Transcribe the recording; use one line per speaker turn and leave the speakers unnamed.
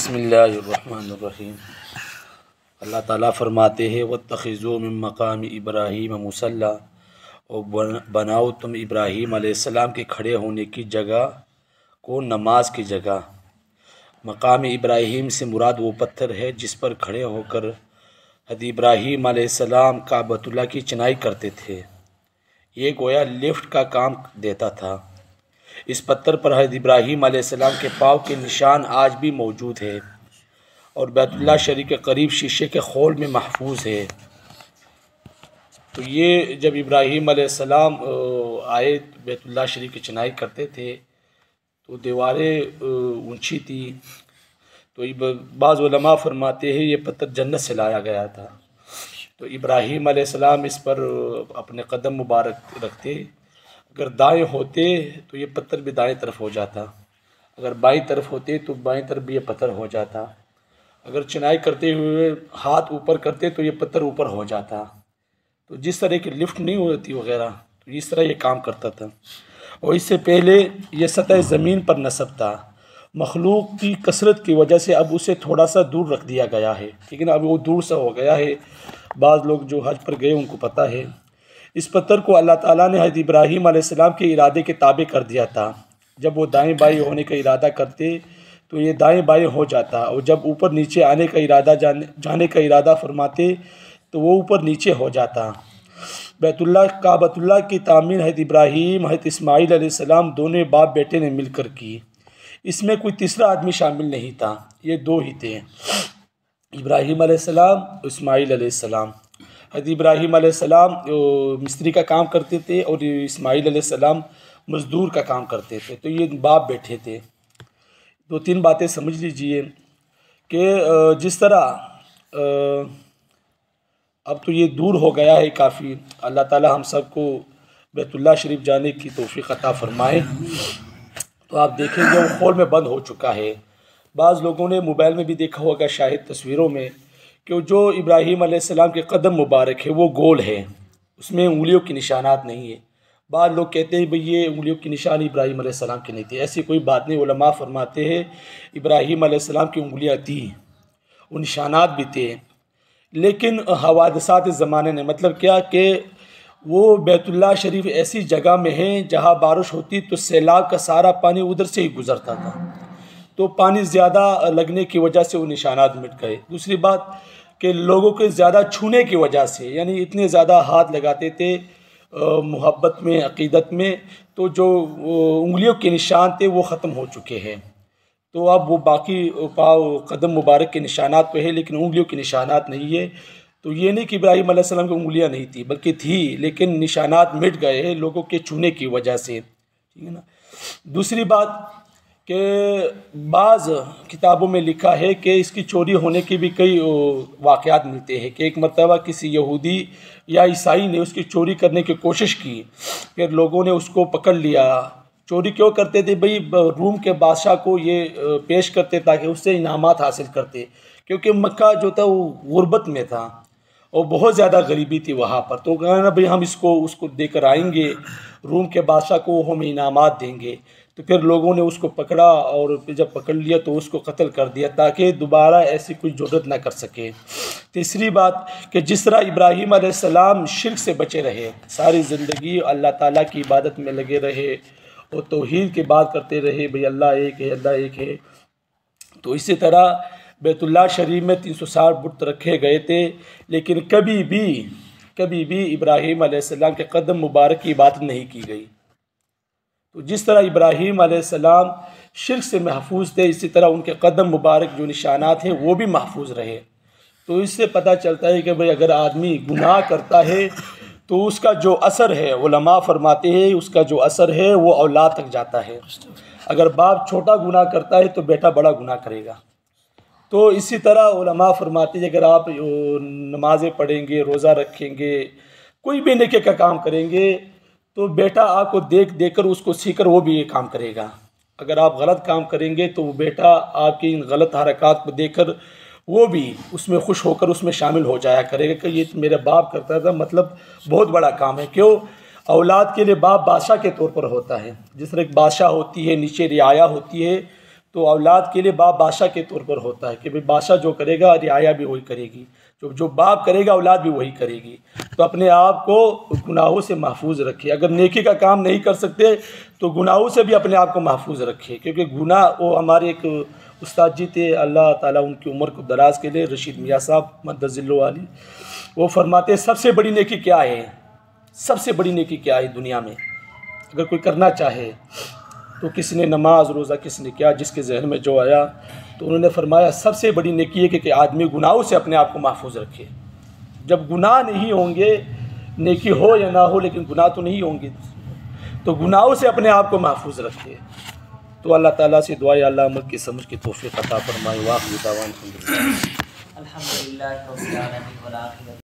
بسم اللہ الرحمن الرحیم۔ اللہ تعالیٰ فرماتے ہیں وَاتَّخِذُوا مِن مقام ابراہیم مصلی، اور بناؤ تم ابراہیم علیہ السلام کے کھڑے ہونے کی جگہ کو نماز کی جگہ۔ مقام ابراہیم سے مراد وہ پتھر ہے جس پر کھڑے ہو کر حضرت ابراہیم علیہ السلام کعبۃ اللہ کی چنائی کرتے تھے۔ یہ گویا لفٹ کا کام دیتا تھا۔ اس پتھر پر حضرت ابراہیم علیہ السلام کے پاؤں کے نشان آج بھی موجود ہے اور بیت اللہ شریف کے قریب شیشے کے خول میں محفوظ ہے۔ تو یہ جب ابراہیم علیہ السلام آئے بیت اللہ شریف کی چنائی کرتے تھے تو دیواریں اونچی تھی، تو بعض علماء فرماتے ہیں یہ پتھر جنت سے لایا گیا تھا۔ تو ابراہیم علیہ السلام اس پر اپنے قدم مبارک رکھتے، اگر دائیں ہوتے تو یہ پتھر بھی دائیں طرف ہو جاتا، اگر بائیں طرف ہوتے تو بائیں طرف بھی یہ پتھر ہو جاتا، اگر چنائی کرتے ہوئے ہاتھ اوپر کرتے تو یہ پتھر اوپر ہو جاتا۔ تو جس طرح کی لفٹ نہیں ہوتی وغیرہ، تو اس طرح یہ کام کرتا تھا۔ اور اس سے پہلے یہ سطح زمین پر نصب تھا، مخلوق کی کثرت کی وجہ سے اب اسے تھوڑا سا دور رکھ دیا گیا ہے، لیکن اب وہ دور سا ہو گیا ہے۔ بعض لوگ جو حج پر گئے ان کو پتہ ہے۔ اس پتھر کو اللہ تعالیٰ نے حضرت ابراہیم علیہ السلام کے ارادے کے تابع کر دیا تھا۔ جب وہ دائیں بائیں ہونے کا ارادہ کرتے تو یہ دائیں بائیں ہو جاتا، اور جب اوپر نیچے آنے کا ارادہ جانے کا ارادہ فرماتے تو وہ اوپر نیچے ہو جاتا۔ بیت اللہ کعبۃ اللہ کی تعمیر حضرت ابراہیم حضرت اسماعیل علیہ السلام دونوں باپ بیٹے نے مل کر کی۔ اس میں کوئی تیسرا آدمی شامل نہیں تھا، یہ دو ہی تھے، ابراہیم علیہ السلام اور اسماعیل علیہ السلام۔ حضرت ابراہیم علیہ السلام مستری کا کام کرتے تھے اور اسماعیل علیہ السلام مزدور کا کام کرتے تھے، تو یہ باپ بیٹھے تھے۔ دو تین باتیں سمجھ لیجئے کہ جس طرح اب تو یہ دور ہو گیا ہے کافی، اللہ تعالی ہم سب کو بیت اللہ شریف جانے کی توفیق عطا فرمائے۔ تو آپ دیکھیں گے وہ خول میں بند ہو چکا ہے۔ بعض لوگوں نے موبائل میں بھی دیکھا ہوگا، شاہد تصویروں میں، کہ جو ابراہیم علیہ السلام کے قدم مبارک ہے وہ گول ہے، اس میں انگلیوں کی نشانات نہیں ہے۔ بعض لوگ کہتے ہیں بھئی یہ انگلیوں کی نشانی ابراہیم علیہ السلام کی نہیں تھی، ایسی کوئی بات نہیں۔ علماء فرماتے ہیں ابراہیم علیہ السلام کی انگلیاں تھیں، وہ نشانات بھی تھے، لیکن حوادثات زمانے نے مطلب کیا کہ وہ بیت اللہ شریف ایسی جگہ میں ہے جہاں بارش ہوتی تو سیلاب کا سارا پانی ادھر سے ہی گزرتا تھا، تو پانی زیادہ لگنے کی وجہ سے وہ نشانات مٹ گئے۔ دوسری بات کہ لوگوں کے زیادہ چھونے کی وجہ سے، یعنی اتنے زیادہ ہاتھ لگاتے تھے محبت میں عقیدت میں، تو جو انگلیوں کے نشان تھے وہ ختم ہو چکے ہیں۔ تو اب وہ باقی پاؤں قدم مبارک کے نشانات پہ ہے، لیکن انگلیوں کے نشانات نہیں ہے۔ تو یہ نہیں کہ ابراہیم علیہ السلام کی انگلیاں نہیں تھی، بلکہ تھی، لیکن نشانات مٹ گئے ہیں لوگوں کے چھونے کی وجہ سے، ٹھیک ہے نا۔ دوسری بات کہ بعض کتابوں میں لکھا ہے کہ اس کی چوری ہونے کی بھی کئی واقعات ملتے ہیں کہ ایک مرتبہ کسی یہودی یا عیسائی نے اس کی چوری کرنے کی کوشش کی، پھر لوگوں نے اس کو پکڑ لیا۔ چوری کیوں کرتے تھے؟ بھئی روم کے بادشاہ کو یہ پیش کرتے تاکہ اس سے انعامات حاصل کرتے، کیونکہ مکہ جو تھا وہ غربت میں تھا اور بہت زیادہ غریبی تھی وہاں پر، تو کہا نا بھئی ہم اس کو دے کر آئیں گے روم کے بادشاہ کو، ہم انعامات دیں گے۔ تو پھر لوگوں نے اس کو پکڑا اور پھر جب پکڑ لیا تو اس کو قتل کر دیا تاکہ دوبارہ ایسی کوئی جرات نہ کر سکے۔ تیسری بات کہ جس طرح ابراہیم علیہ السلام شرک سے بچے رہے، ساری زندگی اللہ تعالیٰ کی عبادت میں لگے رہے اور توحید کی بات کرتے رہے، بھئی اللہ ایک ہے، اللہ ایک ہے، تو اسی طرح بیت اللہ شریف میں 360 بت رکھے گئے تھے، لیکن کبھی بھی ابراہیم علیہ السلام کے قدم مبارک کی عبادت نہیں کی گئی۔ تو جس طرح ابراہیم علیہ السلام شرک سے محفوظ تھے، اسی طرح ان کے قدم مبارک جو نشانات ہیں وہ بھی محفوظ رہے۔ تو اس سے پتہ چلتا ہے کہ بھئی اگر آدمی گناہ کرتا ہے تو اس کا جو اثر ہے، علماء فرماتے ہیں اس کا جو اثر ہے وہ اولاد تک جاتا ہے۔ اگر باپ چھوٹا گناہ کرتا ہے تو بیٹا بڑا گناہ کرے گا۔ تو اسی طرح علماء فرماتے ہیں اگر آپ نمازیں پڑھیں گے، روزہ رکھیں گے، کوئی بھی نیکی کا کام کریں گے تو بیٹا آپ کو دیکھ کر اس کو سیکھ کر وہ بھی یہ کام کرے گا۔ اگر آپ غلط کام کریں گے تو وہ بیٹا آپ کی ان غلط حرکات کو دیکھ کر وہ بھی اس میں خوش ہو کر اس میں شامل ہو جایا کرے گا کہ یہ تو میرا باپ کرتا تھا، مطلب بہت بڑا کام ہے۔ کیوں؟ اولاد کے لیے باپ بادشاہ کے طور پر ہوتا ہے، جس طرح ایک بادشاہ ہوتی ہے، نیچے رعایا ہوتی ہے، تو اولاد کے لیے باپ بادشاہ کے طور پر ہوتا ہے کہ بھئی بادشاہ جو کرے گا رعایا بھی وہی کرے گی، جو باپ کرے گا اولاد بھی وہی کرے گی۔ تو اپنے آپ کو گناہوں سے محفوظ رکھے، اگر نیکی کا کام نہیں کر سکتے تو گناہوں سے بھی اپنے آپ کو محفوظ رکھے، کیونکہ گناہ وہ ہمارے ایک استاد جی تھے، اللہ تعالیٰ ان کی عمر کو دراز کے لے، رشید میاں صاحب مدد ذلہ علی، وہ فرماتے ہیں سب سے بڑی نیکی کیا ہے، سب سے بڑی نیکی کیا ہے دنیا میں، اگر کوئی کرنا چاہے تو کس نے نماز روزہ، کس نے کیا، جس کے ذہن میں جو آیا، تو انہوں نے فرمایا سب سے بڑی نیکی ہے کہ آدمی گناہوں سے اپنے آپ کو محفوظ رکھے۔ جب گناہ نہیں ہوں گے، نیکی ہو یا نہ ہو لیکن گناہ تو نہیں ہوں گے، تو گناہوں سے اپنے آپ کو محفوظ رکھے۔ تو اللہ تعالیٰ سے دعا ہے اللہ عمل کی سمجھ کی توفیق عطا فرمائے۔ واخر دعوانا الحمدللہ۔